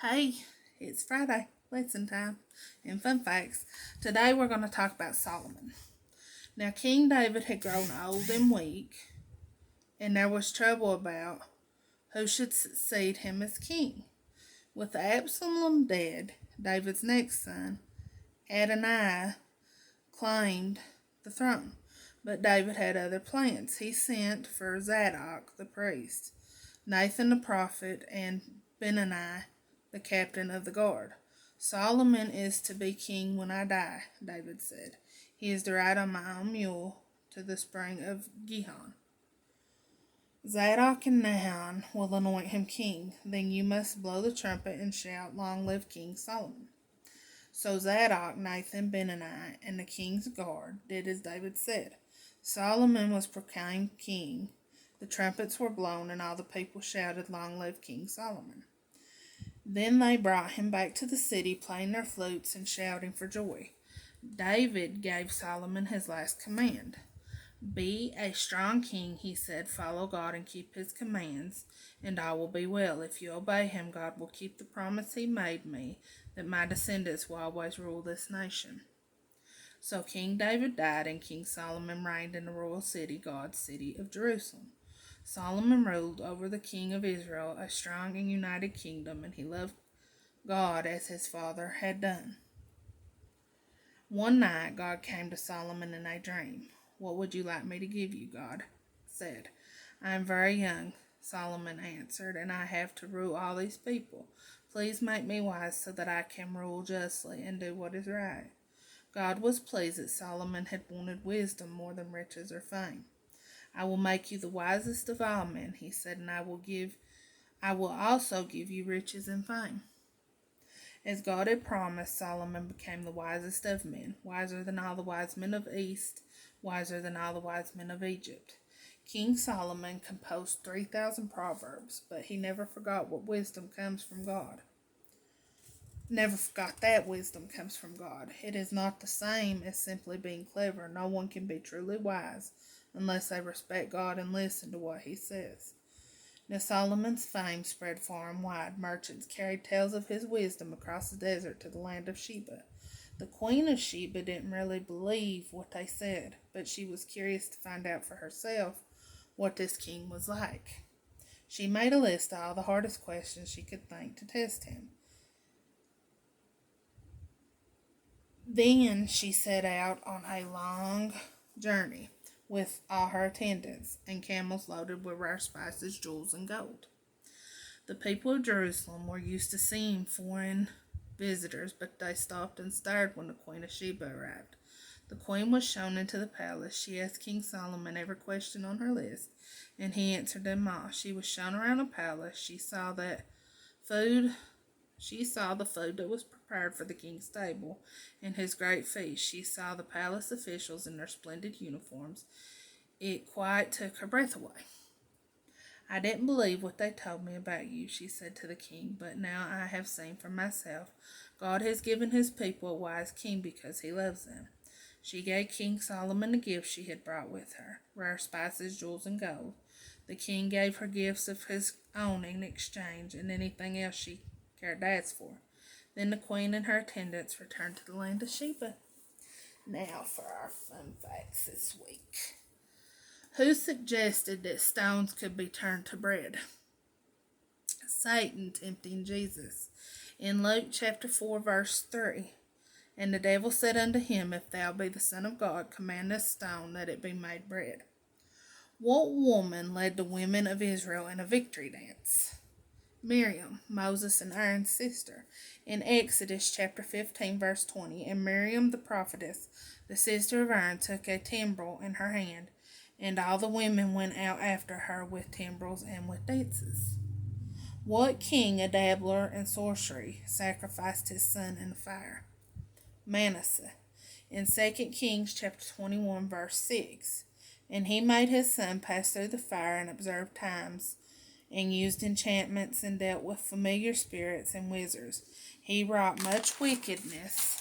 Hey, it's Friday, lesson time, and fun facts. Today we're going to talk about Solomon. Now, King David had grown old and weak, and there was trouble about who should succeed him as king. With Absalom dead, David's next son, Adonijah, claimed the throne. But David had other plans. He sent for Zadok the priest, Nathan the prophet, and Benaiah the captain of the guard. Solomon is to be king when I die, David said. He is to ride on my own mule to the spring of Gihon. Zadok and Nahon will anoint him king. Then you must blow the trumpet and shout, Long live King Solomon. So Zadok, Nathan, Benaiah, and the king's guard did as David said. Solomon was proclaimed king. The trumpets were blown, and all the people shouted, Long live King Solomon. Then they brought him back to the city, playing their flutes and shouting for joy. David gave Solomon his last command. Be a strong king, he said. Follow God and keep his commands, and all will be well. If you obey him, God will keep the promise he made me, that my descendants will always rule this nation. So King David died, and King Solomon reigned in the royal city, God's city of Jerusalem. Solomon ruled over the king of Israel, a strong and united kingdom, and he loved God as his father had done. One night, God came to Solomon in a dream. What would you like me to give you? God said. I am very young, Solomon answered, and I have to rule all these people. Please make me wise so that I can rule justly and do what is right. God was pleased that Solomon had wanted wisdom more than riches or fame. I will make you the wisest of all men, he said, and I will also give you riches and fame. As God had promised, Solomon became the wisest of men, wiser than all the wise men of East, wiser than all the wise men of Egypt. King Solomon composed 3,000 proverbs, but he never forgot what wisdom comes from God. Never forgot that wisdom comes from God. It is not the same as simply being clever. No one can be truly wise unless they respect God and listen to what he says. Now Solomon's fame spread far and wide. Merchants carried tales of his wisdom across the desert to the land of Sheba. The queen of Sheba didn't really believe what they said, but she was curious to find out for herself what this king was like. She made a list of all the hardest questions she could think to test him. Then she set out on a long journey with all her attendants and camels loaded with rare spices, jewels, and gold. The people of Jerusalem were used to seeing foreign visitors, but they stopped and stared when the Queen of Sheba arrived. The queen was shown into the palace. She asked King Solomon every question on her list, and he answered them all. She was shown around the palace. She saw the food that was prepared for the king's table and his great feast. She saw the palace officials in their splendid uniforms. It quite took her breath away. I didn't believe what they told me about you, she said to the king, but now I have seen for myself. God has given his people a wise king because he loves them. She gave King Solomon the gifts she had brought with her, rare spices, jewels, and gold. The king gave her gifts of his own in exchange, and anything else she cared to ask for. Then the queen and her attendants returned to the land of Sheba. Now for our fun facts this week. Who suggested that stones could be turned to bread? Satan tempting Jesus. In Luke chapter 4, verse 3, and the devil said unto him, If thou be the Son of God, command this stone that it be made bread. What woman led the women of Israel in a victory dance? Miriam, Moses and Aaron's sister. In Exodus chapter 15, verse 20, and Miriam the prophetess, the sister of Aaron, took a timbrel in her hand, and all the women went out after her with timbrels and with dances. What king, a dabbler in sorcery, sacrificed his son in the fire? Manasseh. In 2 Kings chapter 21, verse 6, and he made his son pass through the fire and observed times, and used enchantments and dealt with familiar spirits and wizards. He wrought much wickedness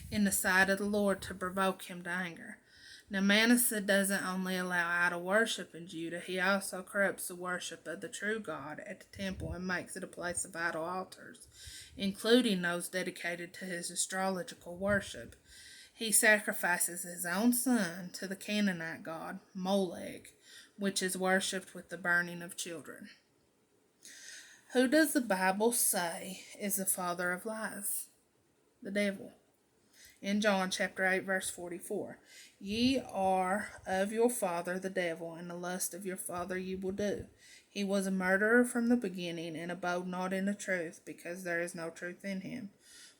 in the sight of the Lord to provoke him to anger. Now, Manasseh doesn't only allow idol worship in Judah, he also corrupts the worship of the true God at the temple and makes it a place of idol altars, including those dedicated to his astrological worship. He sacrifices his own son to the Canaanite god Molech, which is worshipped with the burning of children. Who does the Bible say is the father of lies? The devil. In John chapter 8, verse 44, ye are of your father the devil, and the lust of your father ye will do. He was a murderer from the beginning, and abode not in the truth, because there is no truth in him.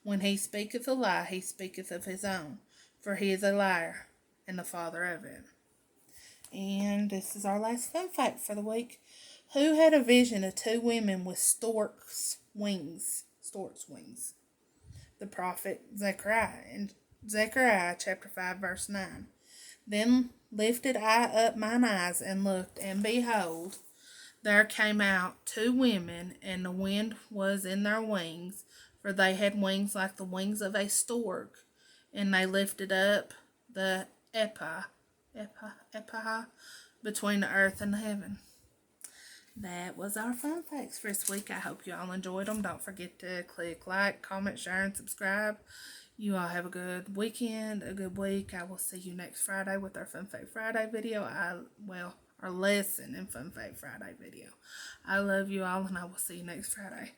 When he speaketh a lie, he speaketh of his own, for he is a liar, and the father of it. And this is our last fun fact for the week. Who had a vision of two women with stork's wings? Stork's wings. The prophet Zechariah. In Zechariah chapter 5, verse 9. Then lifted I up mine eyes and looked, and behold, there came out two women, and the wind was in their wings, for they had wings like the wings of a stork, and they lifted up the ephah between the earth and the heaven. That was our fun facts for this week. I hope you all enjoyed them. Don't forget to click like, comment, share, and subscribe. You all have a good weekend, a good week. I will see you next Friday with our Fun Fact Friday video. Our lesson in Fun Fact Friday video. I love you all, and I will see you next Friday.